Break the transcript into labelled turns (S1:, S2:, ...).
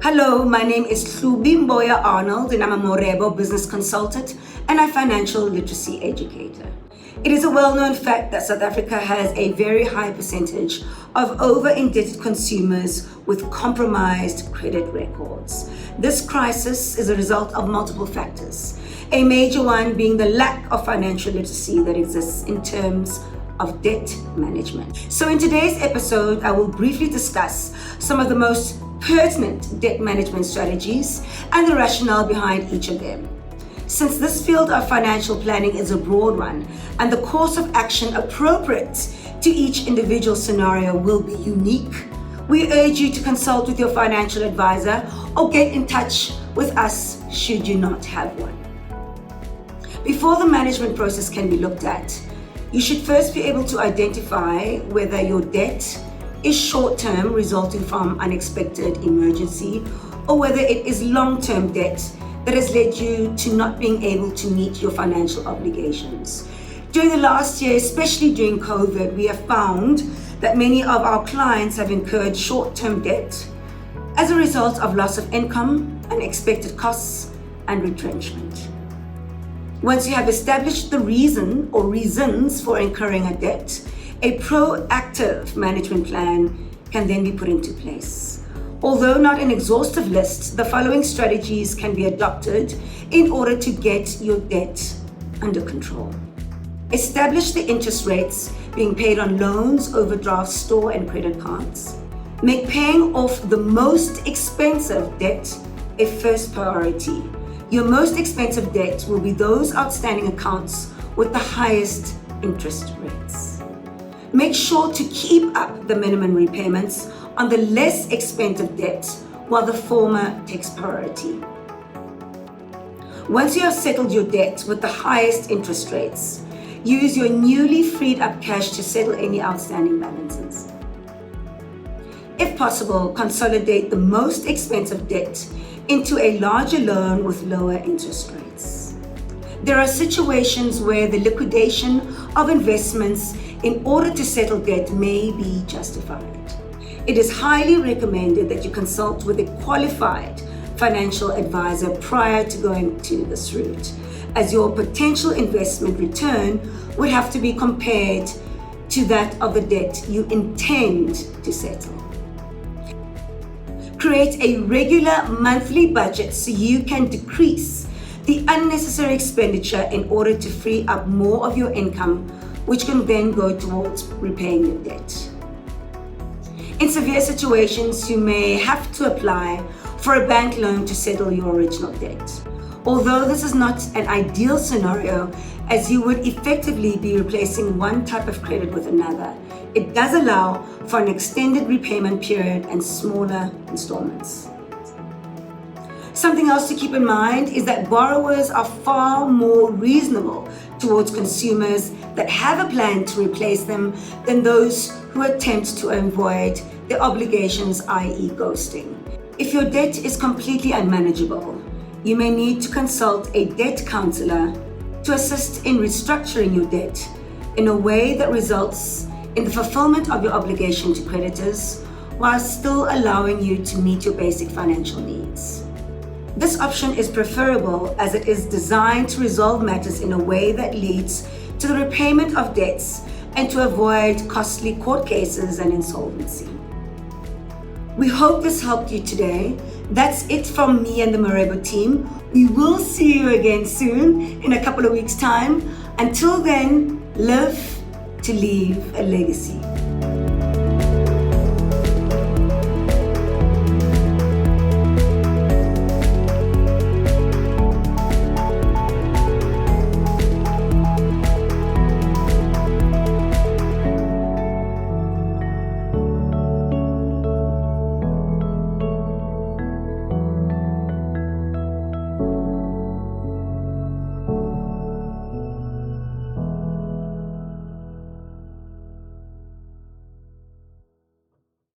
S1: Hello, my name is Hlubi Arnold and I'm a Morebo business consultant and a financial literacy educator. It is a well-known fact that South Africa has a very high percentage of over-indebted consumers with compromised credit records. This crisis is a result of multiple factors, a major one being the lack of financial literacy that exists in terms of debt management. So in today's episode, I will briefly discuss some of the most pertinent debt management strategies and the rationale behind each of them. Since this field of financial planning is a broad one and the course of action appropriate to each individual scenario will be unique, we urge you to consult with your financial advisor or get in touch with us should you not have one. Before the management process can be looked at, you should first be able to identify whether your debt is short-term, resulting from unexpected emergency, or whether it is long-term debt that has led you to not being able to meet your financial obligations. During the last year, especially during COVID, we have found that many of our clients have incurred short-term debt as a result of loss of income, unexpected costs, and retrenchment. Once you have established the reason or reasons for incurring a debt, a proactive management plan can then be put into place. Although not an exhaustive list, the following strategies can be adopted in order to get your debt under control. Establish the interest rates being paid on loans, overdrafts, store and credit cards. Make paying off the most expensive debt a first priority. Your most expensive debt will be those outstanding accounts with the highest interest rates. Make sure to keep up the minimum repayments on the less expensive debt while the former takes priority. Once you have settled your debt with the highest interest rates, use your newly freed up cash to settle any outstanding balances. If possible, consolidate the most expensive debt into a larger loan with lower interest rates. There are situations where the liquidation of investments in order to settle debt may be justified. It is highly recommended that you consult with a qualified financial advisor prior to going to this route, as your potential investment return would have to be compared to that of the debt you intend to settle. Create a regular monthly budget so you can decrease the unnecessary expenditure in order to free up more of your income, which can then go towards repaying your debt. In severe situations, you may have to apply for a bank loan to settle your original debt. Although this is not an ideal scenario, as you would effectively be replacing one type of credit with another, it does allow for an extended repayment period and smaller installments. Something else to keep in mind is that borrowers are far more reasonable towards consumers that have a plan to replace them than those who attempt to avoid their obligations, i.e. ghosting. If your debt is completely unmanageable, you may need to consult a debt counselor to assist in restructuring your debt in a way that results in the fulfillment of your obligation to creditors while still allowing you to meet your basic financial needs. This option is preferable as it is designed to resolve matters in a way that leads to the repayment of debts and to avoid costly court cases and insolvency. We hope this helped you today. That's it from me and the Morebo team. We will see you again soon in a couple of weeks' time. Until then, live to leave a legacy.